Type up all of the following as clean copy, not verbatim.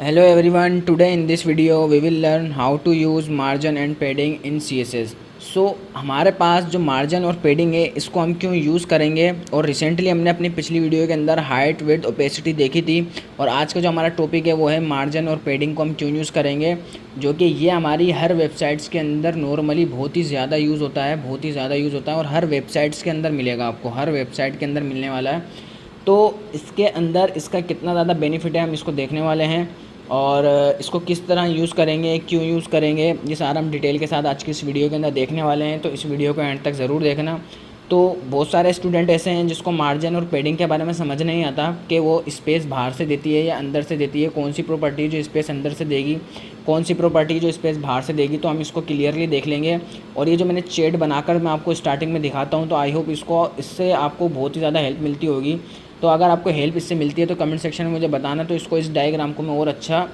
Hello everyone, today in this video we will learn how to use margin and padding in CSS। हमारे पास जो margin और पेडिंग है इसको हम क्यों यूज़ करेंगे, और रिसेंटली हमने अपनी पिछली वीडियो के अंदर हाइट विड्थ ओपेसिटी देखी थी, और आज का जो हमारा टॉपिक है वो है मार्जिन और पेडिंग को हम क्यों यूज़ करेंगे, जो कि ये हमारी हर वेबसाइट्स के अंदर नॉर्मली बहुत ही ज़्यादा यूज़ होता है और हर वेबसाइट्स के अंदर मिलेगा, आपको हर वेबसाइट के अंदर मिलने वाला है। तो इसके अंदर इसका कितना ज़्यादा बेनिफिट है हम इसको देखने वाले हैं, और इसको किस तरह यूज़ करेंगे, क्यों यूज़ करेंगे, ये सारा हम डिटेल के साथ आज की इस वीडियो के अंदर देखने वाले हैं। तो इस वीडियो को एंड तक ज़रूर देखना। तो बहुत सारे स्टूडेंट ऐसे हैं जिसको मार्जिन और पेडिंग के बारे में समझ नहीं आता कि वो स्पेस बाहर से देती है या अंदर से देती है, कौन सी प्रॉपर्टी जो स्पेस अंदर से देगी, कौन सी प्रॉपर्टी जो स्पेस बाहर से देगी। तो हम इसको क्लियरली देख लेंगे, और ये जो मैंने चैट बनाकर मैं आपको स्टार्टिंग में दिखाता हूँ, तो आई होप इससे आपको बहुत ही ज़्यादा हेल्प मिलती होगी। तो अगर आपको हेल्प इससे मिलती है तो कमेंट सेक्शन में मुझे बताना, तो इसको इस डायग्राम को मैं और अच्छा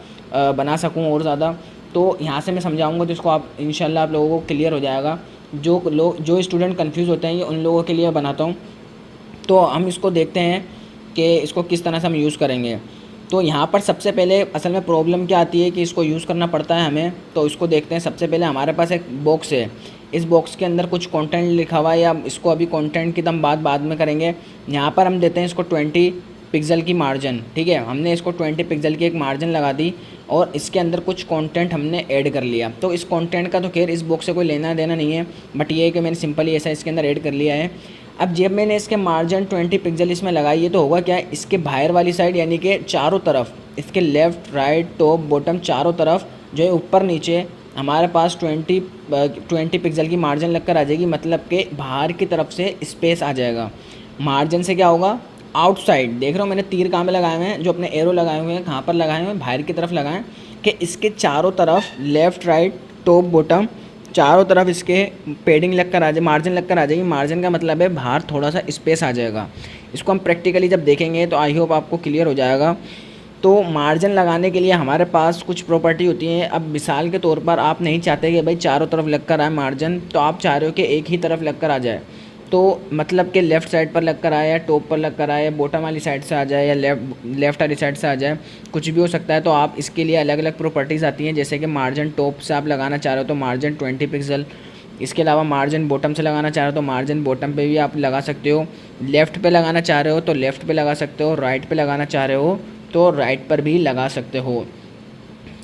बना सकूँ और ज़्यादा। तो यहाँ से मैं समझाऊँगा तो इसको आप इंशाल्लाह आप लोगों को क्लियर हो जाएगा। जो स्टूडेंट कंफ्यूज होते हैं ये उन लोगों के लिए बनाता हूँ। तो हम इसको देखते हैं कि इसको किस तरह से हम यूज़ करेंगे। तो यहाँ पर सबसे पहले असल में प्रॉब्लम क्या आती है कि इसको यूज़ करना पड़ता है हमें, तो इसको देखते हैं। सबसे पहले हमारे पास एक बॉक्स है, इस बॉक्स के अंदर कुछ कंटेंट लिखा हुआ है, या इसको अभी कंटेंट की हम बाद में करेंगे। यहाँ पर हम देते हैं इसको 20 पिक्सल की मार्जिन, ठीक है। हमने इसको 20 पिक्सल की एक मार्जिन लगा दी, और इसके अंदर कुछ कंटेंट हमने ऐड कर लिया। तो इस कंटेंट का तो खैर इस बॉक्स से कोई लेना देना नहीं है, बट ये है कि मैंने सिंपली ऐसा इसके अंदर ऐड कर लिया है। अब जब मैंने इसके मार्जिन 20 पिक्सल इसमें लगाई है, तो होगा क्या, इसके बाहर वाली साइड यानी कि चारों तरफ, इसके लेफ़्ट राइट टॉप बॉटम चारों तरफ जो है ऊपर नीचे हमारे पास 20 पिक्सल की मार्जिन लगकर आ जाएगी। मतलब कि बाहर की तरफ से स्पेस आ जाएगा। मार्जिन से क्या होगा, आउटसाइड देख रहे हो मैंने तीर कहाँ पे लगाए हुए हैं, जो अपने एरो लगाए हुए हैं कहाँ पर लगाए हुए हैं, बाहर की तरफ लगाएं, कि इसके चारों तरफ लेफ़्ट राइट टॉप बॉटम चारों तरफ इसके पेडिंग लगकर आ जाए, मार्जिन लगकर आ जाएगी। मार्जिन का मतलब है बाहर थोड़ा सा स्पेस आ जाएगा। इसको हम प्रैक्टिकली जब देखेंगे तो आई होप आपको क्लियर हो जाएगा। तो मार्जिन लगाने के लिए हमारे पास कुछ प्रॉपर्टी होती हैं। अब मिसाल के तौर पर आप नहीं चाहते कि भाई चारों तरफ लगकर आए मार्जिन, तो आप चाह रहे हो कि एक ही तरफ लगकर आ जाए। तो मतलब कि लेफ़्ट साइड पर लगकर आए, या टॉप पर लगकर आए, या बॉटम वाली साइड से आ जाए, या लेफ़्ट वाली साइड से आ जाए, कुछ भी हो सकता है। तो आप इसके लिए अलग अलग प्रॉपर्टीज़ आती हैं, जैसे कि मार्जिन टॉप से आप लगाना चाह रहे हो तो मार्जिन 20 पिक्सल, इसके अलावा मार्जिन बॉटम से लगाना चाह रहे हो तो मार्जिन बॉटम पे भी आप लगा सकते हो, लेफ़्ट पे लगाना चाह रहे हो तो लेफ़्ट पे लगा सकते हो, राइट पे लगाना चाह रहे हो तो राइट पर भी लगा सकते हो।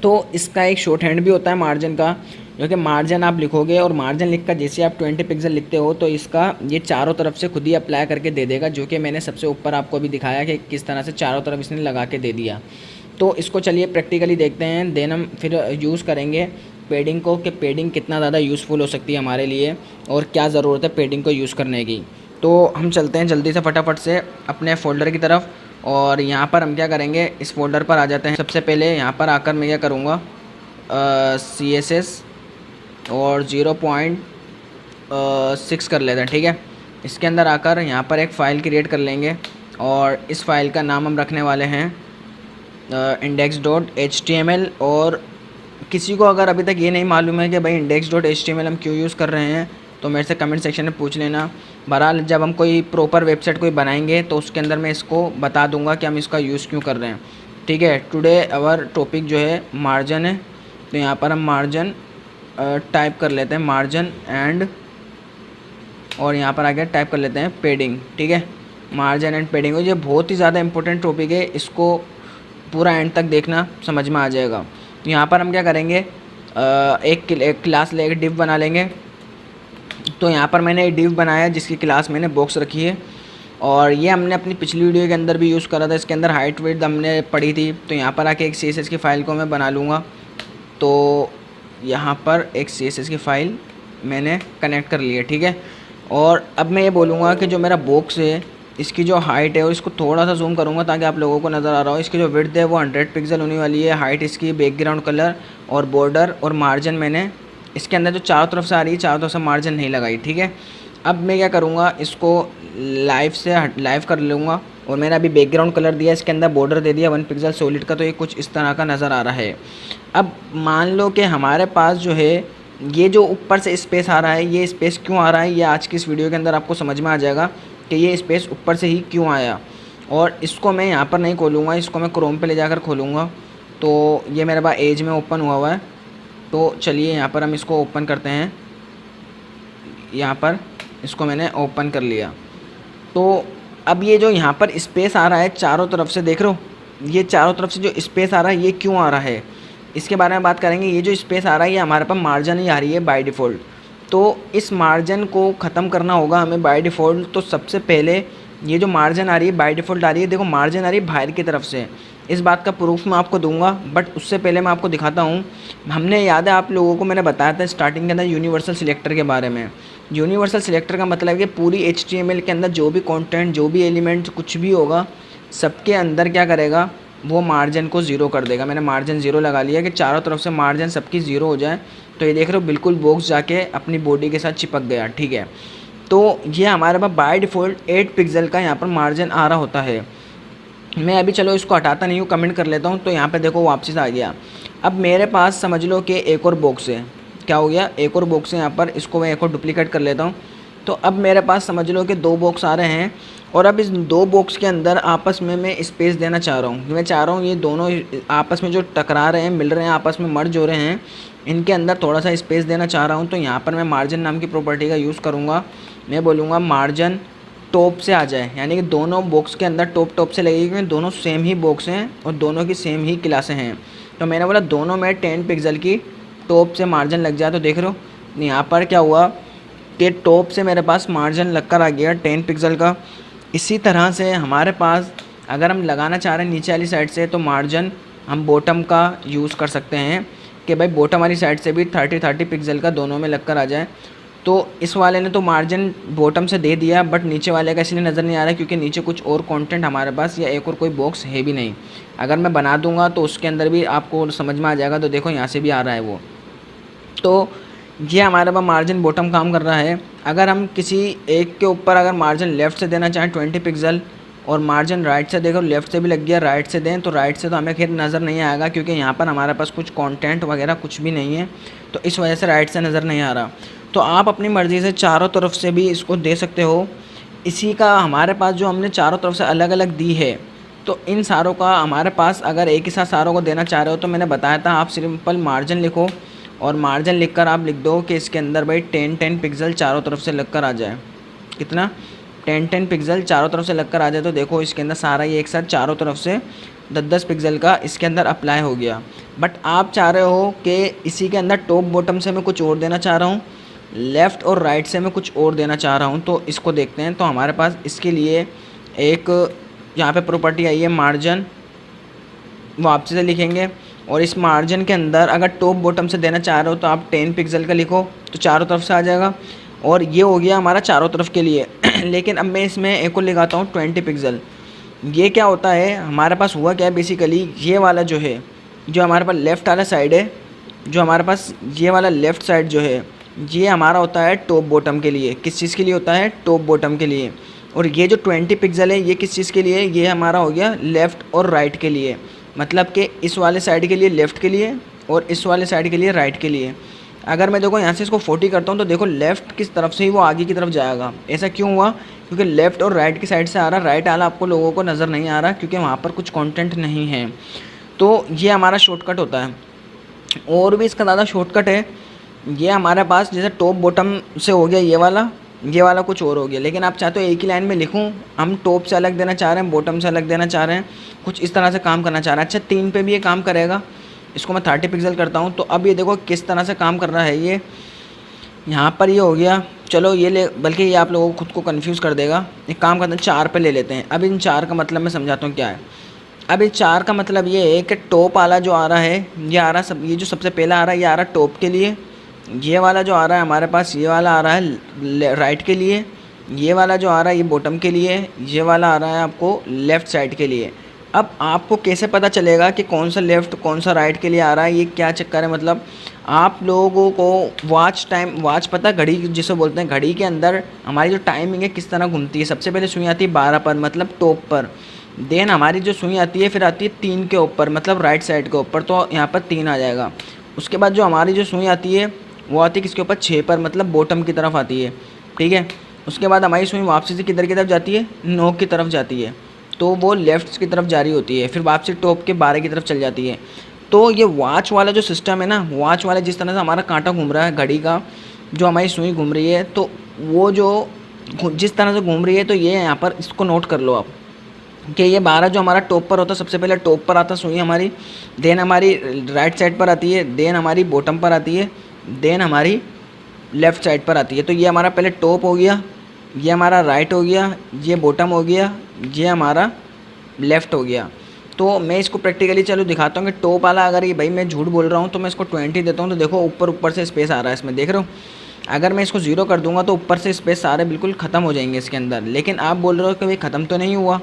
तो इसका एक शॉर्ट हैंड भी होता है मार्जिन का, जो कि मार्जिन आप लिखोगे और मार्जिन लिखकर जैसे आप 20 पिक्सल लिखते हो तो इसका ये चारों तरफ से खुद ही अप्लाई करके दे देगा, जो कि मैंने सबसे ऊपर आपको अभी दिखाया कि किस तरह से चारों तरफ इसने लगा के दे दिया। तो इसको चलिए प्रैक्टिकली देखते हैं, देन हम फिर यूज़ करेंगे पेडिंग को, कि पेडिंग कितना ज़्यादा यूज़फुल हो सकती है हमारे लिए और क्या ज़रूरत है पेडिंग को यूज़ करने की। तो हम चलते हैं जल्दी से फटाफट से अपने फ़ोल्डर की तरफ, और यहाँ पर हम क्या करेंगे, इस फोल्डर पर आ जाते हैं। सबसे पहले यहाँ पर आकर मैं क्या करूँगा, CSS और 0.6 कर लेते हैं, ठीक है। इसके अंदर आकर यहाँ पर एक फ़ाइल क्रिएट कर लेंगे, और इस फाइल का नाम हम रखने वाले हैं index.html। और किसी को अगर अभी तक ये नहीं मालूम है कि भाई index.html हम क्यों यूज़ कर रहे हैं, तो मेरे से कमेंट सेक्शन में पूछ लेना। बहरहाल जब हम कोई प्रॉपर वेबसाइट कोई बनाएंगे तो उसके अंदर मैं इसको बता दूंगा कि हम इसका यूज़ क्यों कर रहे हैं, ठीक है। टुडे अवर टॉपिक जो है मार्जिन है, तो यहाँ पर हम मार्जिन टाइप कर लेते हैं, मार्जिन एंड, और यहाँ पर आगे टाइप कर लेते हैं पेडिंग, ठीक है। मार्जिन एंड पेडिंग, ये बहुत ही ज़्यादा इंपॉर्टेंट टॉपिक है, इसको पूरा एंड तक देखना, समझ में आ जाएगा। तो यहाँ पर हम क्या करेंगे, एक क्लास ले, एक डिव बना लेंगे। तो यहाँ पर मैंने एक डिव बनाया जिसकी क्लास मैंने बॉक्स रखी है, और ये हमने अपनी पिछली वीडियो के अंदर भी यूज़ करा था। इसके अंदर हाइट विड्थ हमने पढ़ी थी। तो यहाँ पर आके एक CSS की फ़ाइल को मैं बना लूँगा। तो यहाँ पर एक CSS की फ़ाइल मैंने कनेक्ट कर ली है, ठीक है। और अब मैं ये बोलूँगा कि जो मेरा बॉक्स है इसकी जो हाइट है, इसको थोड़ा सा जूम करूँगा ताकि आप लोगों को नज़र आ रहा हो। इसकी जो विड्थ है वो 100 पिक्सल होने वाली है, हाइट इसकी, बैकग्राउंड कलर और बॉर्डर और मार्जिन मैंने इसके अंदर जो चारों तरफ से आ रही है, चारों तरफ से मार्जिन नहीं लगाई, ठीक है। अब मैं क्या करूँगा, इसको लाइव कर लूँगा, और मैंने अभी बैकग्राउंड कलर दिया, इसके अंदर बॉर्डर दे दिया 1 पिक्सल सॉलिड का। तो ये कुछ इस तरह का नज़र आ रहा है। अब मान लो कि हमारे पास जो है ये जो ऊपर से स्पेस आ रहा है, ये स्पेस क्यों आ रहा है, ये आज की इस वीडियो के अंदर आपको समझ में आ जाएगा कि ये स्पेस ऊपर से ही क्यों आया। और इसको मैं यहाँ पर नहीं खोलूँगा, इसको मैं क्रोम पे ले जाकर खोलूँगा। तो ये मेरे पास एज में ओपन हुआ है। तो चलिए यहाँ पर हम इसको ओपन करते हैं। यहाँ पर इसको मैंने ओपन कर लिया। तो अब ये जो यहाँ पर स्पेस आ रहा है चारों तरफ से, देख रहे हो ये चारों तरफ से जो स्पेस आ रहा है ये क्यों आ रहा है, इसके बारे में बात करेंगे। ये जो स्पेस आ रहा है ये हमारे पास मार्जिन ही आ रही है बाय डिफ़ॉल्ट। तो इस मार्जिन को ख़त्म करना होगा हमें बाय डिफ़ॉल्ट। तो सबसे पहले ये जो मार्जिन आ रही है बाय डिफ़ॉल्ट आ रही है, देखो मार्जिन आ रही है बाहर की तरफ से। इस बात का प्रूफ मैं आपको दूंगा, बट उससे पहले मैं आपको दिखाता हूँ। हमने याद है आप लोगों को मैंने बताया था स्टार्टिंग के अंदर यूनिवर्सल सिलेक्टर के बारे में। यूनिवर्सल सिलेक्टर का मतलब है कि पूरी HTML के अंदर जो भी कंटेंट, जो भी एलिमेंट, कुछ भी होगा, सबके अंदर क्या करेगा, वो मार्जिन को ज़ीरो कर देगा। मैंने मार्जिन ज़ीरो लगा लिया कि चारों तरफ से मार्जिन सबकी ज़ीरो हो जाए। तो ये देख रहे हो बिल्कुल बॉक्स जाके अपनी बॉडी के साथ चिपक गया, ठीक है। तो ये हमारे पास बाय डिफ़ॉल्ट 8 पिक्सल का यहाँ पर मार्जिन आ रहा होता है। मैं अभी चलो इसको हटाता नहीं हूँ, कमेंट कर लेता हूँ। तो यहाँ पे देखो वापस आ गया। अब मेरे पास समझ लो कि एक और बॉक्स है, क्या हो गया, एक और बॉक्स है यहाँ पर। इसको मैं एक और डुप्लीकेट कर लेता हूँ। तो अब मेरे पास समझ लो कि 2 बॉक्स आ रहे हैं, और अब इस 2 बॉक्स के अंदर आपस में मैं स्पेस देना चाह रहा हूँ। मैं चाह रहा हूँ ये दोनों आपस में जो टकरा रहे हैं, मिल रहे हैं, आपस में मर्ज हो रहे हैं, इनके अंदर थोड़ा सा स्पेस देना चाह रहा हूँ। तो यहाँ पर मैं मार्जिन नाम की प्रॉपर्टी का यूज़ करूँगा। मैं बोलूँगा मार्जिन टॉप से आ जाए, यानी कि दोनों बॉक्स के अंदर टॉप से लगेगी, क्योंकि दोनों सेम ही बॉक्स हैं और दोनों की सेम ही क्लासें हैं। तो मैंने बोला दोनों में 10 पिक्सल की टॉप से मार्जिन लग जाए। तो देख रहे हो यहाँ पर क्या हुआ कि टॉप से मेरे पास मार्जिन लग कर आ गया 10 पिक्सल का। इसी तरह से हमारे पास अगर हम लगाना चाह रहे हैं नीचे वाली साइड से, तो मार्जिन हम बॉटम का यूज़ कर सकते हैं कि भाई बॉटम वाली साइड से भी 30 पिक्सल का दोनों में लग कर आ जाए। तो इस वाले ने तो मार्जिन बॉटम से दे दिया, बट नीचे वाले का इसलिए नज़र नहीं आ रहा है क्योंकि नीचे कुछ और कंटेंट हमारे पास या एक और कोई बॉक्स है भी नहीं। अगर मैं बना दूंगा तो उसके अंदर भी आपको समझ में आ जाएगा। तो देखो यहाँ से भी आ रहा है वो। तो ये हमारे पास मार्जिन बॉटम काम कर रहा है। अगर हम किसी एक के ऊपर अगर मार्जिन लेफ़्ट से देना चाहें 20 पिक्सल, और मार्जिन राइट से, देखो लेफ़्ट से भी लग गया, राइट से दें तो राइट से तो हमें खैर नज़र नहीं आएगा क्योंकि यहाँ पर हमारे पास कुछ कंटेंट वगैरह कुछ भी नहीं है, तो इस वजह से राइट से नज़र नहीं आ रहा। तो आप अपनी मर्ज़ी से चारों तरफ से भी इसको दे सकते हो। इसी का हमारे पास जो हमने चारों तरफ से अलग अलग दी है, तो इन सारों का हमारे पास अगर एक ही साथ सारों को देना चाह रहे हो तो मैंने बताया था आप सिंपल मार्जिन लिखो, और मार्जिन लिखकर आप लिख दो कि इसके अंदर भाई 10 पिक्सल चारों तरफ से लग कर आ जाए। कितना? 10 पिक्सल चारों तरफ से लग कर आ जाए। तो देखो इसके अंदर सारा ये एक साथ चारों तरफ से 10 पिक्सल का इसके अंदर अप्लाई हो गया। बट आप चाह रहे हो कि इसी के अंदर टॉप बॉटम से मैं कुछ और देना चाह रहा हूँ, लेफ़्ट और राइट से मैं कुछ और देना चाह रहा हूँ। तो इसको देखते हैं। तो हमारे पास इसके लिए एक यहाँ पे प्रॉपर्टी आई है मार्जिन, वापसी से लिखेंगे, और इस मार्जिन के अंदर अगर टॉप बॉटम से देना चाह रहे हो तो आप 10 पिक्सल का लिखो तो चारों तरफ से आ जाएगा। और ये हो गया हमारा चारों तरफ के लिए। लेकिन अब मैं इसमें एक और लगाता हूँ 20 पिक्सल। ये क्या होता है, हमारे पास हुआ क्या है बेसिकली, ये वाला जो है, जो हमारे पास लेफ़्ट वाला साइड है, जो हमारे पास ये वाला लेफ़्ट साइड जो है, ये हमारा होता है टॉप बॉटम के लिए। किस चीज़ के लिए होता है? टॉप बॉटम के लिए। और ये जो 20 पिक्सल है ये किस चीज़ के लिए? ये हमारा हो गया लेफ़्ट और राइट के लिए। मतलब कि इस वाले साइड के लिए लेफ़्ट के लिए, और इस वाले साइड के लिए राइट के लिए। अगर मैं देखो यहाँ से इसको 40 करता हूँ तो देखो लेफ़्ट किस तरफ से ही वो आगे की तरफ जाएगा। ऐसा क्यों हुआ? क्योंकि लेफ़्ट और राइट की साइड से आ रहा, राइट वाला आपको लोगों को नज़र नहीं आ रहा क्योंकि वहाँ पर कुछ कंटेंट नहीं है। तो ये हमारा शॉर्टकट होता है। और भी इसका ज़्यादा शॉर्टकट है। ये हमारे पास जैसे टॉप बॉटम से हो गया ये वाला कुछ और हो गया। लेकिन आप चाहते हो एक ही लाइन में लिखूं, हम टॉप से अलग देना चाह रहे हैं, बॉटम से अलग देना चाह रहे हैं, कुछ इस तरह से काम करना चाह रहे हैं। अच्छा 3 पे भी ये काम करेगा। इसको मैं 30 पिक्सल करता हूँ। तो अब ये देखो किस तरह से काम कर रहा है। ये यहाँ पर ये हो गया, चलो ये ले, बल्कि ये आप लोगों को खुद को कन्फ्यूज़ कर देगा। एक काम करते हैं 4 पे ले लेते हैं। अब इन 4 का मतलब मैं समझाता हूँ क्या है। अब इस 4 का मतलब ये है कि टॉप वाला जो आ रहा है, ये आ रहा ये जो सबसे पहला आ रहा है ये आ रहा है टॉप के लिए। ये वाला जो आ रहा है हमारे पास, ये वाला आ रहा है राइट के लिए। ये वाला जो आ रहा है ये बॉटम के लिए। ये वाला आ रहा है आपको लेफ़्ट साइड के लिए। अब आपको कैसे पता चलेगा कि कौन सा लेफ़्ट कौन सा राइट के लिए आ रहा है? ये क्या चक्कर है? मतलब आप लोगों को वॉच टाइम, वॉच पता घड़ी जिसे बोलते हैं, घड़ी के अंदर हमारी जो टाइमिंग है किस तरह घूमती है। सबसे पहले सुई आती है 12 पर, मतलब टॉप पर। देन हमारी जो सुई आती है फिर आती है 3 के ऊपर, मतलब राइट साइड के ऊपर, तो यहाँ पर 3 आ जाएगा। उसके बाद जो हमारी जो सुई आती है वो आती है किसके ऊपर? 6 पर, मतलब बॉटम की तरफ आती है। ठीक है। उसके बाद हमारी सुई वापसी से किधर की तरफ जाती है? 9 की तरफ जाती है। तो वो लेफ़्ट की तरफ जारी होती है, फिर वापसी टॉप के 12 की तरफ चल जाती है। तो ये वॉच वाला जो सिस्टम है ना, वॉच वाला जिस तरह से हमारा कांटा घूम रहा है घड़ी का, जो हमारी सुई घूम रही है, तो वो जो जिस तरह से घूम रही है, तो ये यहाँ पर इसको नोट कर लो आप कि ये 12 जो हमारा टॉप पर होता है, सबसे पहले टॉप पर आता सुई हमारी, देन हमारी राइट साइड पर आती है, देन हमारी बॉटम पर आती है, देन हमारी लेफ़्ट साइड पर आती है। तो ये हमारा पहले टॉप हो गया, ये हमारा राइट हो गया, ये बॉटम हो गया, ये हमारा लेफ़्ट हो गया। तो मैं इसको प्रैक्टिकली चलो दिखाता हूँ कि टॉप वाला, अगर ये भाई मैं झूठ बोल रहा हूँ तो मैं इसको 20 देता हूँ, तो देखो ऊपर ऊपर से स्पेस आ रहा है इसमें, देख रहे हो। अगर मैं इसको 0 कर दूंगा तो ऊपर से स्पेस सारे बिल्कुल ख़त्म हो जाएंगे इसके अंदर। लेकिन आप बोल रहे हो कि भाई ख़त्म तो नहीं हुआ,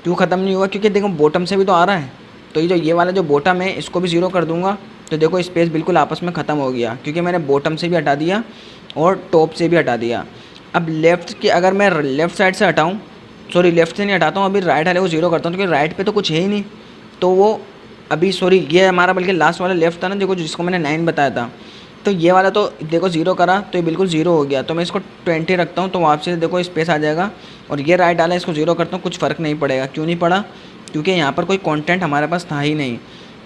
क्यों ख़त्म नहीं हुआ? क्योंकि देखो बॉटम से भी तो आ रहा है। तो ये वाला जो बॉटम है इसको भी 0 कर दूंगा, तो देखो स्पेस बिल्कुल आपस में ख़त्म हो गया, क्योंकि मैंने बॉटम से भी हटा दिया और टॉप से भी हटा दिया। अब लेफ़्ट की अगर मैं लेफ़्ट साइड से हटाऊँ, सॉरी लेफ़्ट से नहीं हटाता हूँ, अभी राइट वाले को 0 करता हूँ, क्योंकि राइट पे तो कुछ है ही नहीं। तो वो अभी सॉरी ये हमारा बल्कि लास्ट वाला लेफ़्ट था ना, देखो जिसको मैंने 9 बताया था, तो ये वाला तो देखो 0 करा तो ये बिल्कुल 0 हो गया। तो मैं इसको 20 रखता हूँ, तो वापस से देखो स्पेस आ जाएगा। और ये राइट डाला, इसको 0 करता हूँ, कुछ फ़र्क नहीं पड़ेगा। क्यों नहीं पड़ा? क्योंकि यहाँ पर कोई कंटेंट हमारे पास था ही नहीं।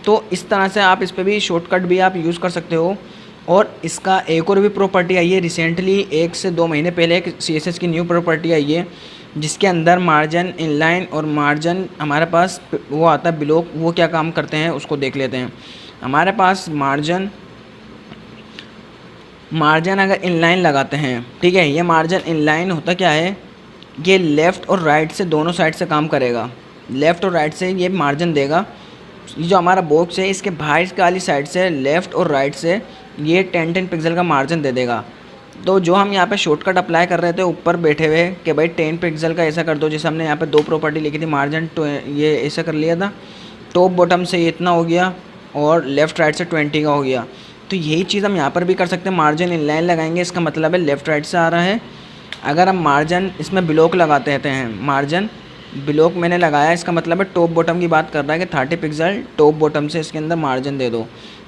तो इस तरह से आप इस पर भी शॉर्टकट भी आप यूज़ कर सकते हो। और इसका एक और भी प्रॉपर्टी आई है रिसेंटली, 1 से 2 महीने पहले एक CSS की न्यू प्रॉपर्टी आई है, जिसके अंदर मार्जिन इनलाइन और मार्जिन हमारे पास वो आता है ब्लॉक। वो क्या काम करते हैं उसको देख लेते हैं। हमारे पास मार्जिन अगर इनलाइन लगाते हैं, ठीक है, ये मार्जिन इनलाइन होता क्या है, ये लेफ़्ट और राइट से दोनों साइड से काम करेगा। लेफ़्ट और राइट से ये मार्जिन देगा। ये जो हमारा बॉक्स है इसके बाहर वाली साइड से लेफ़्ट और राइट से ये 10-10 पिक्सल का मार्जिन दे देगा। तो जो हम यहाँ पे शॉर्टकट अप्लाई कर रहे थे ऊपर बैठे हुए कि भाई 10 पिक्सल का ऐसा कर दो, जैसे हमने यहाँ पे 2 प्रॉपर्टी लिखी थी, मार्जिन तो ये ऐसा कर लिया था, टॉप बॉटम से ये इतना हो गया और लेफ़्ट राइट से 20 का हो गया। तो यही चीज़ हम यहाँ पर भी कर सकते हैं। मार्जिन इनलाइन लगाएंगे, इसका मतलब है लेफ़्ट राइट से आ रहा है। अगर हम मार्जिन इसमें ब्लॉक लगाते रहते हैं, मार्जिन ब्लॉक मैंने लगाया, इसका मतलब है टॉप बॉटम की बात कर रहा है कि 30 पिक्सल टॉप बॉटम से इसके अंदर मार्जिन दे दो।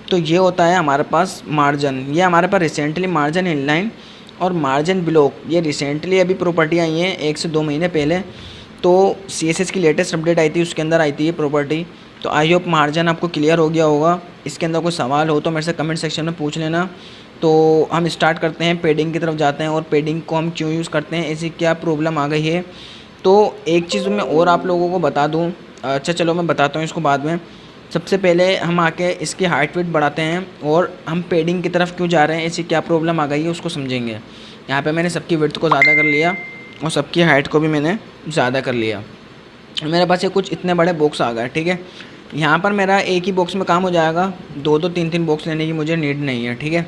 तो ये होता है हमारे पास मार्जिन। ये हमारे पास रिसेंटली मार्जिन इनलाइन और मार्जिन ब्लॉक, ये रिसेंटली अभी प्रॉपर्टी आई हैं 1 से 2 महीने पहले। तो CSS की लेटेस्ट अपडेट आई थी, उसके अंदर आई थी ये प्रॉपर्टी। तो आई होप मार्जिन आपको क्लियर हो गया होगा। इसके अंदर कोई सवाल हो तो मेरे से कमेंट सेक्शन में पूछ लेना। तो हम स्टार्ट करते हैं, पेडिंग की तरफ जाते हैं। और पेडिंग को हम क्यों यूज़ करते हैं, ऐसी क्या प्रॉब्लम आ गई है। तो एक चीज़ मैं और आप लोगों को बता दूं, अच्छा चलो मैं बताता हूँ इसको बाद में। सबसे पहले हम आके इसकी हाइट वेट बढ़ाते हैं और हम पेडिंग की तरफ क्यों जा रहे हैं, ऐसी क्या प्रॉब्लम आ गई है उसको समझेंगे। यहाँ पे मैंने सबकी विड्थ को ज़्यादा कर लिया और सबकी हाइट को भी मैंने ज़्यादा कर लिया। मेरे पास ये कुछ इतने बड़े बॉक्स आ गए, ठीक है। यहाँ पर मेरा एक ही बॉक्स में काम हो जाएगा, 2-2 3-3 बॉक्स लेने की मुझे नीड नहीं है, ठीक है।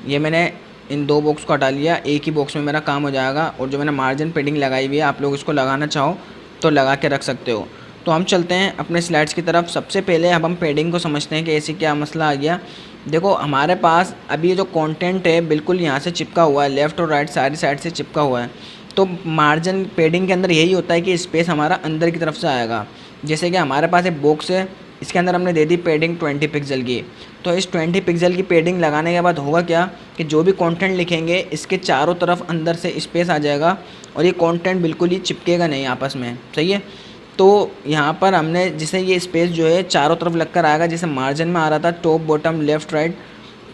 ये मैंने इन 2 बॉक्स को हटा लिया, एक ही बॉक्स में मेरा काम हो जाएगा। और जो मैंने मार्जिन पेडिंग लगाई हुई है, आप लोग इसको लगाना चाहो तो लगा के रख सकते हो। तो हम चलते हैं अपने स्लाइड्स की तरफ। सबसे पहले अब हम पेडिंग को समझते हैं कि ऐसी क्या मसला आ गया। देखो हमारे पास अभी जो कंटेंट है बिल्कुल यहाँ से चिपका हुआ है, लेफ़्ट और राइट सारी साइड से चिपका हुआ है। तो मार्जिन पेडिंग के अंदर यही होता है कि स्पेस हमारा अंदर की तरफ से आएगा। जैसे कि हमारे पास एक बॉक्स है, इसके अंदर हमने दे दी पेडिंग 20 पिक्सल की। तो इस 20 पिक्सल की पेडिंग लगाने के बाद होगा क्या कि जो भी कंटेंट लिखेंगे इसके चारों तरफ अंदर से स्पेस आ जाएगा और ये कंटेंट बिल्कुल ही चिपकेगा नहीं आपस में, सही है। तो यहाँ पर हमने जिसे ये स्पेस जो है चारों तरफ लगकर आएगा, जैसे मार्जिन में आ रहा था टॉप बॉटम लेफ़्ट राइट।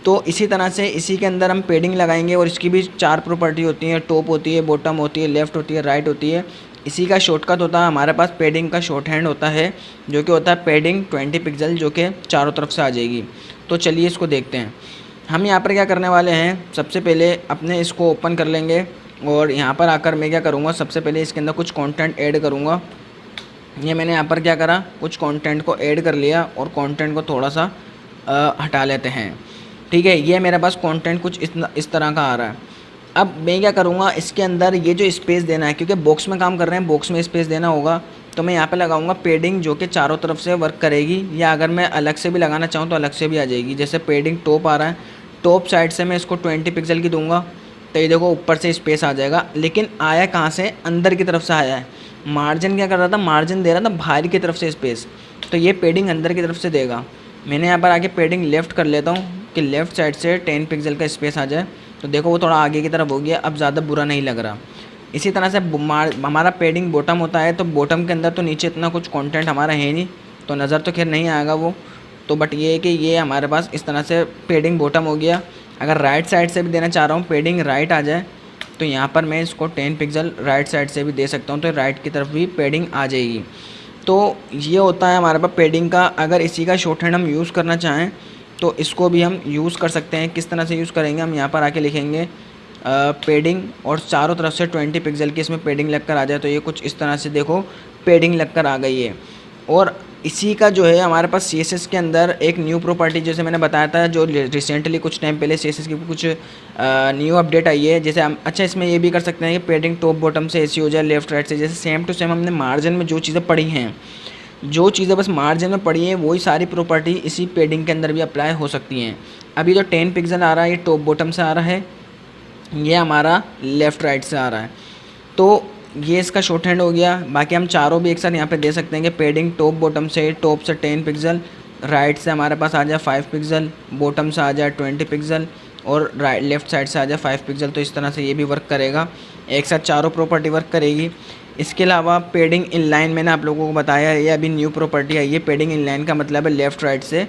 तो इसी तरह से इसी के अंदर हम पेडिंग लगाएंगे और इसकी भी 4 प्रॉपर्टी होती हैं, टॉप होती है, बॉटम होती है, लेफ़्ट होती है, राइट होती है। इसी का शॉर्टकट होता है हमारे पास पेडिंग का शॉर्ट हैंड होता है, जो कि होता है पेडिंग 20 पिक्सल, जो कि चारों तरफ से आ जाएगी। तो चलिए इसको देखते हैं। हम यहाँ पर क्या करने वाले हैं, सबसे पहले अपने इसको ओपन कर लेंगे और यहाँ पर आकर मैं क्या करूँगा, सबसे पहले इसके अंदर कुछ कंटेंट ऐड करूँगा। ये मैंने यहाँ पर क्या करा, कुछ कंटेंट को ऐड कर लिया और कंटेंट को थोड़ा सा हटा लेते हैं, ठीक है। ये मेरे पास कंटेंट कुछ इस तरह का आ रहा है। अब मैं क्या करूँगा, इसके अंदर ये जो स्पेस देना है, क्योंकि बॉक्स में काम कर रहे हैं, बॉक्स में स्पेस देना होगा, तो मैं यहाँ पे लगाऊंगा पेडिंग, जो कि चारों तरफ से वर्क करेगी। या अगर मैं अलग से भी लगाना चाहूँ तो अलग से भी आ जाएगी। जैसे पेडिंग टॉप आ रहा है, टॉप साइड से मैं इसको 20 पिक्सल की दूंगा, तो ये देखो ऊपर से स्पेस आ जाएगा। लेकिन आया कहाँ से, अंदर की तरफ से आया है। मार्जिन क्या कर रहा था, मार्जिन दे रहा था बाहर की तरफ से स्पेस, तो ये पेडिंग अंदर की तरफ से देगा। मैंने यहाँ पर आके पेडिंग लेफ़्ट कर लेता हूँ कि लेफ़्ट साइड से 10 पिक्सल का स्पेस आ जाए। तो देखो वो थोड़ा आगे की तरफ हो गया, अब ज़्यादा बुरा नहीं लग रहा। इसी तरह से हमारा पेडिंग बॉटम होता है, तो बॉटम के अंदर तो नीचे इतना कुछ कंटेंट हमारा है नहीं, तो नज़र तो खैर नहीं आएगा वो। तो बट ये है कि ये हमारे पास इस तरह से पेडिंग बॉटम हो गया। अगर राइट साइड से भी देना चाह रहा हूँ, पेडिंग राइट आ जाए, तो यहाँ पर मैं इसको 10 पिक्सल राइट साइड से भी दे सकता हूँ, तो राइट की तरफ भी पेडिंग आ जाएगी। तो ये होता है हमारे पास पेडिंग का। अगर इसी का शॉर्ट हैंड हम यूज़ करना चाहें तो इसको भी हम यूज़ कर सकते हैं। किस तरह से यूज़ करेंगे, हम यहाँ पर आके लिखेंगे पेडिंग और चारों तरफ से 20 पिक्सल की इसमें पेडिंग लगकर आ जाए, तो ये कुछ इस तरह से देखो पेडिंग लगकर आ गई है। और इसी का जो है हमारे पास CSS के अंदर एक न्यू प्रॉपर्टी, जैसे मैंने बताया था, जो रिसेंटली कुछ टाइम पहले CSS की कुछ न्यू अपडेट आई है। जैसे हम अच्छा इसमें ये भी कर सकते हैं कि पेडिंग टॉप बॉटम से ऐसी हो जाए, लेफ्ट राइट से, जैसे सेम टू सेम हमने मार्जिन में जो चीज़ें पढ़ी हैं, जो चीज़ें बस मार्जिन में पढ़ी हैं, वही सारी प्रॉपर्टी इसी पेडिंग के अंदर भी अप्लाई हो सकती हैं। अभी जो 10 पिक्सल आ रहा है ये टॉप बॉटम से आ रहा है, ये हमारा लेफ़्ट राइट से आ रहा है, तो ये इसका शॉर्ट हैंड हो गया। बाकी हम चारों भी एक साथ यहाँ पे दे सकते हैं कि पेडिंग टॉप बॉटम से, टॉप से 10 पिक्सल, राइट से हमारे पास आ जाए 5 पिक्सल, बॉटम से आ जाए 20 पिक्सल, और राइट लेफ़्ट साइड से आ जाए 5 पिक्सल। तो इस तरह से ये भी वर्क करेगा, एक साथ चारों प्रॉपर्टी वर्क करेगी। इसके अलावा पेडिंग इन लाइन मैंने आप लोगों को बताया, ये अभी न्यू प्रॉपर्टी आई है। पेडिंग इन लाइन का मतलब है लेफ़्ट राइट से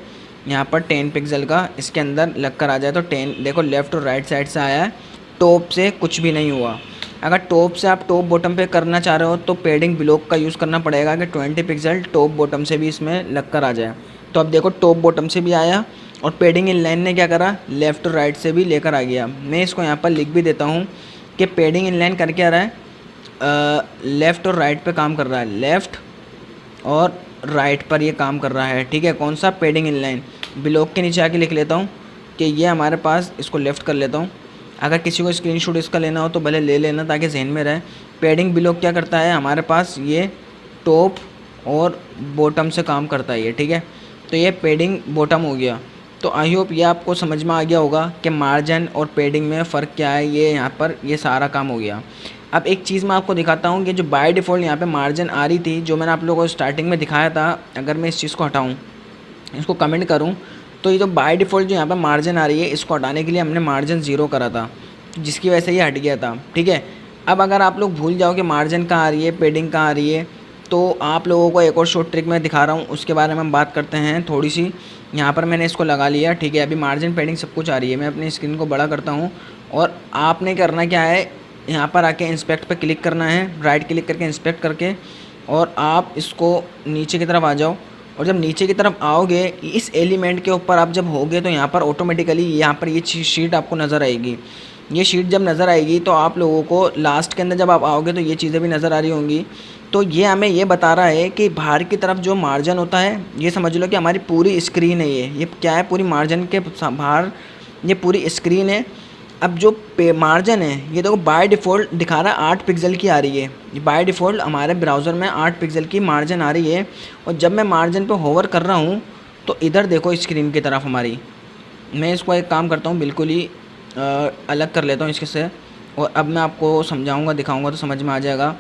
यहाँ पर 10 पिक्सल का इसके अंदर लग कर आ जाए, तो 10 देखो लेफ़्ट और राइट साइड से आया है, टॉप से कुछ भी नहीं हुआ। अगर टॉप से आप टॉप बॉटम पे करना चाह रहे हो तो पेडिंग ब्लॉक का यूज़ करना पड़ेगा कि 20 पिक्सल टॉप बॉटम से भी इसमें लग कर आ जाए। तो अब देखो टॉप बॉटम से भी आया, और पेडिंग इन लाइन ने क्या करा, लेफ़्ट और राइट से भी लेकर आ गया। मैं इसको यहाँ पर लिख भी देता हूँ कि पेडिंग इन लाइन कर क्या रहा है, लेफ़्ट और राइट पे काम कर रहा है, लेफ़्ट और राइट पर ये काम कर रहा है। ठीक है, कौन सा, पेडिंग इन लाइन। ब्लॉक के नीचे आके लिख लेता हूँ कि ये हमारे पास, इसको लेफ़्ट कर लेता हूँ। अगर किसी को स्क्रीनशॉट इसका लेना हो तो भले ले लेना, ताकि जहन में रहे। पेडिंग ब्लॉक क्या करता है, हमारे पास ये टॉप और बॉटम से काम करता है ये। ठीक है, तो ये पेडिंग बॉटम हो गया। तो आई होप ये आपको समझ में आ गया होगा कि मार्जिन और पेडिंग में फ़र्क क्या है। ये यहाँ पर ये सारा काम हो गया। अब एक चीज़ मैं आपको दिखाता हूँ कि जो बाय डिफ़ॉल्ट यहाँ पे मार्जिन आ रही थी, जो मैंने आप लोगों को स्टार्टिंग में दिखाया था, अगर मैं इस चीज़ को हटाऊँ, इसको कमेंट करूँ, तो ये जो बाय डिफ़ॉल्ट जो यहाँ पे मार्जिन आ रही है, इसको हटाने के लिए हमने मार्जिन 0 करा था, जिसकी वजह से ये हट गया था। ठीक है, अब अगर आप लोग भूल जाओ कि मार्जिन कहाँ आ रही है, पेडिंग कहाँ आ रही है, तो आप लोगों को एक और शॉर्ट ट्रिक मैं दिखा रहा हूँ, उसके बारे में हम बात करते हैं थोड़ी सी। यहाँ पर मैंने इसको लगा लिया। ठीक है, अभी मार्जिन पेडिंग सब कुछ आ रही है। मैं अपनी स्क्रीन को बड़ा करता हूँ, और आपने करना क्या है, यहाँ पर आके इंस्पेक्ट पे क्लिक करना है, राइट क्लिक करके इंस्पेक्ट करके, और आप इसको नीचे की तरफ आ जाओ। और जब नीचे की तरफ आओगे, इस एलिमेंट के ऊपर आप जब होगे, तो यहाँ पर ऑटोमेटिकली यहाँ पर ये शीट आपको नज़र आएगी। ये शीट जब नज़र आएगी तो आप लोगों को लास्ट के अंदर जब आप आओगे तो ये चीज़ें भी नज़र आ रही होंगी। तो ये हमें ये बता रहा है कि बाहर की तरफ जो मार्जिन होता है, ये समझ लो कि हमारी पूरी स्क्रीन है। ये क्या है, पूरी मार्जिन के बाहर ये पूरी स्क्रीन है। अब जो मार्जिन है, ये देखो बाय डिफ़ॉल्ट दिखा रहा है 8 पिक्सल की आ रही है। बाय डिफ़ॉल्ट हमारे ब्राउज़र में 8 पिक्सल की मार्जिन आ रही है। और जब मैं मार्जिन पे होवर कर रहा हूँ तो इधर देखो स्क्रीन की तरफ हमारी, मैं इसको एक काम करता हूँ, बिल्कुल ही अलग कर लेता हूँ इसके से, और अब मैं आपको समझाऊँगा, दिखाऊँगा तो समझ में आ जाएगा।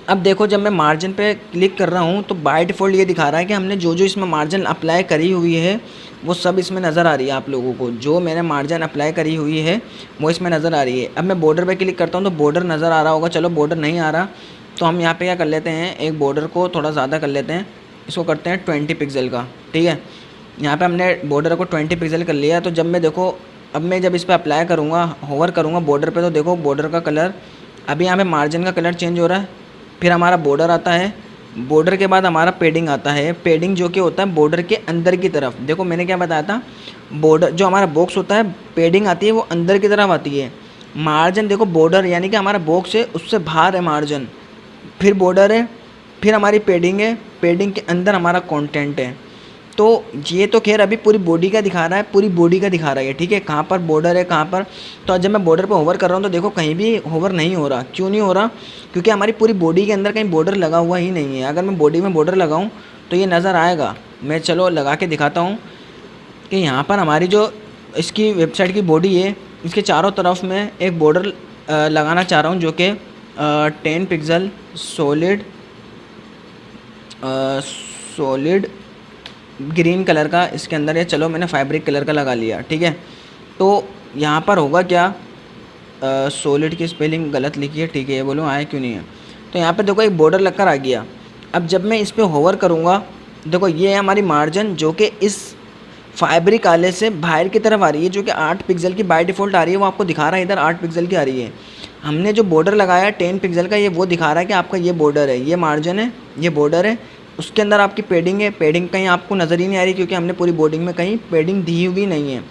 अब देखो जब मैं मार्जिन पे क्लिक कर रहा हूँ तो बाय डिफ़ॉल्ट ये दिखा रहा है कि हमने जो जो इसमें मार्जिन अप्लाई करी हुई है वो सब इसमें नज़र आ रही है। आप लोगों को जो मैंने मार्जिन अप्लाई करी हुई है वो इसमें नज़र आ रही है। अब मैं बॉर्डर पे क्लिक करता हूँ तो बॉर्डर नज़र आ रहा होगा। चलो बॉर्डर नहीं आ रहा तो हम यहाँ पे क्या कर लेते हैं, एक बॉर्डर को थोड़ा ज़्यादा कर लेते हैं, इसको करते हैं 20 पिक्सल का। ठीक है, यहाँ पर हमने बॉर्डर को 20 पिक्सल कर लिया। तो जब मैं देखो, अब मैं जब इस पर अप्लाई करूँगा, होवर करूँगा बॉर्डर पर, तो देखो बॉर्डर का कलर, अभी यहाँ पर मार्जिन का कलर चेंज हो रहा है। फिर हमारा बॉर्डर आता है, बॉर्डर के बाद हमारा पेडिंग आता है। पेडिंग जो कि होता है बॉर्डर के अंदर की तरफ। देखो मैंने क्या बताया था, बॉर्डर जो हमारा बॉक्स होता है, पेडिंग आती है वो अंदर की तरफ आती है। मार्जिन देखो बॉर्डर यानी कि हमारा बॉक्स है उससे बाहर है मार्जिन, फिर बॉर्डर है, फिर हमारी पेडिंग है, पेडिंग के अंदर हमारा कंटेंट है। तो ये तो खैर अभी पूरी बॉडी का दिखा रहा है, पूरी बॉडी का दिखा रहा है। ठीक है, कहाँ पर बॉर्डर है कहाँ पर, तो जब मैं बॉर्डर पर होवर कर रहा हूँ तो देखो कहीं भी होवर नहीं हो रहा। क्यों नहीं हो रहा, क्योंकि हमारी पूरी बॉडी के अंदर कहीं बॉर्डर लगा हुआ ही नहीं है। अगर मैं बॉडी में बॉर्डर लगाऊँ तो ये नज़र आएगा। मैं चलो लगा के दिखाता हूँ कि यहाँ पर हमारी जो इसकी वेबसाइट की बॉडी है, इसके चारों तरफ में एक बॉर्डर लगाना चाह रहा हूँ, जो कि 10 पिक्सल सॉलिड ग्रीन कलर का इसके अंदर है। चलो मैंने फैब्रिक कलर का लगा लिया। ठीक है, तो यहाँ पर होगा क्या, सॉलिड की स्पेलिंग गलत लिखी है, ठीक है, ये बोलूँ आया क्यों नहीं है। तो यहाँ पे देखो एक बॉर्डर लगकर आ गया। अब जब मैं इस पर होवर करूँगा, देखो ये है हमारी मार्जिन जो कि इस फाइब्रिक आले से बाहर की तरफ आ रही है, जो कि 8 पिक्सल की बाय डिफ़ॉल्ट आ रही है, वो आपको दिखा रहा है इधर 8 पिक्सल की आ रही है। हमने जो बॉर्डर लगाया 10 पिक्सल का, ये वो दिखा रहा है कि आपका ये बॉर्डर है, ये मार्जिन है, ये बॉर्डर है, उसके अंदर आपकी पेडिंग है। पेडिंग कहीं आपको नज़र ही नहीं आ रही क्योंकि हमने पूरी बॉर्डिंग में कहीं पेडिंग दी हुई नहीं है।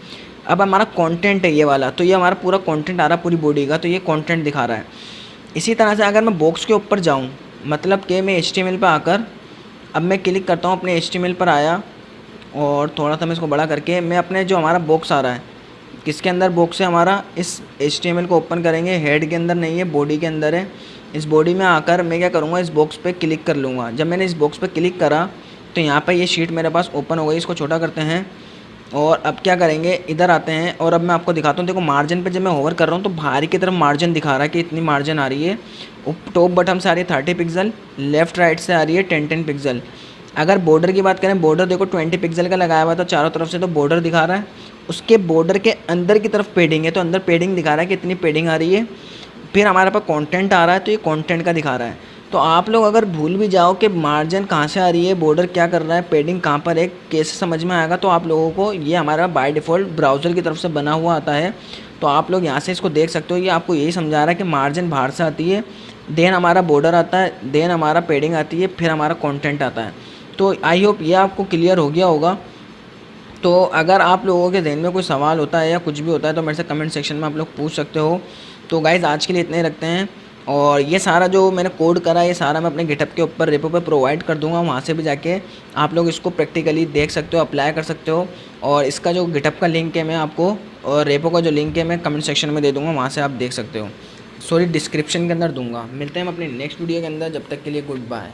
अब हमारा कंटेंट है ये वाला, तो ये हमारा पूरा कंटेंट आ रहा है पूरी बॉडी का, तो ये कंटेंट दिखा रहा है। इसी तरह से अगर मैं बॉक्स के ऊपर जाऊँ, मतलब कि मैं HTML पे आकर अब मैं क्लिक करता हूँ, अपने HTML पर आया और थोड़ा सा मैं इसको बड़ा करके मैं अपने जो हमारा बॉक्स आ रहा है, किसके अंदर बॉक्स है हमारा, इस HTML को ओपन करेंगे, हेड के अंदर नहीं है, बॉडी के अंदर है। इस बॉडी में आकर मैं क्या करूँगा, इस बॉक्स पे क्लिक कर लूँगा। जब मैंने इस बॉक्स पे क्लिक करा तो यहाँ पे ये शीट मेरे पास ओपन हो गई। इसको छोटा करते हैं और अब क्या करेंगे, इधर आते हैं और अब मैं आपको दिखाता हूँ। देखो मार्जिन पे जब मैं होवर कर रहा हूँ तो बाहर की तरफ मार्जिन दिखा रहा है कि इतनी मार्जिन आ रही है। टॉप बटन से आ रही है 30 पिक्सल, लेफ़्ट राइट से आ रही है 10 पिक्सल। अगर बॉर्डर की बात करें, बॉर्डर देखो 20 पिक्सल का लगाया हुआ था चारों तरफ से, तो बॉर्डर दिखा रहा है। उसके बॉर्डर के अंदर की तरफ पेडिंग है, तो अंदर पेडिंग दिखा रहा है कि इतनी पेडिंग आ रही है। फिर हमारे पास कंटेंट आ रहा है, तो ये कंटेंट का दिखा रहा है। तो आप लोग अगर भूल भी जाओ कि मार्जिन कहाँ से आ रही है, बॉर्डर क्या कर रहा है, पेडिंग कहाँ पर है, कैसे समझ में आएगा, तो आप लोगों को ये हमारा बाय डिफ़ॉल्ट ब्राउज़र की तरफ से बना हुआ आता है। तो आप लोग यहाँ से इसको देख सकते हो। ये आपको यही समझा रहा है कि मार्जिन बाहर से आती है, देन हमारा बॉर्डर आता है, देन हमारा पेडिंग आती है, फिर हमारा कंटेंट आता है। तो आई होप ये आपको क्लियर हो गया होगा। तो अगर आप लोगों के ज़हन में कोई सवाल होता है या कुछ भी होता है तो मेरे से कमेंट सेक्शन में आप लोग पूछ सकते हो। तो गाइज़ आज के लिए इतने ही रखते हैं। और ये सारा जो मैंने कोड करा है, ये सारा मैं अपने गिटहब के ऊपर रेपो पे प्रोवाइड कर दूंगा। वहाँ से भी जाके आप लोग इसको प्रैक्टिकली देख सकते हो, अप्लाई कर सकते हो। और इसका जो गिटहब का लिंक है मैं आपको, और रेपो का जो लिंक है मैं कमेंट सेक्शन में दे दूँगा, वहाँ से आप देख सकते हो। सॉरी, डिस्क्रिप्शन के अंदर दूँगा। मिलते हैं हम अपने नेक्स्ट वीडियो के अंदर, जब तक के लिए गुड बाय।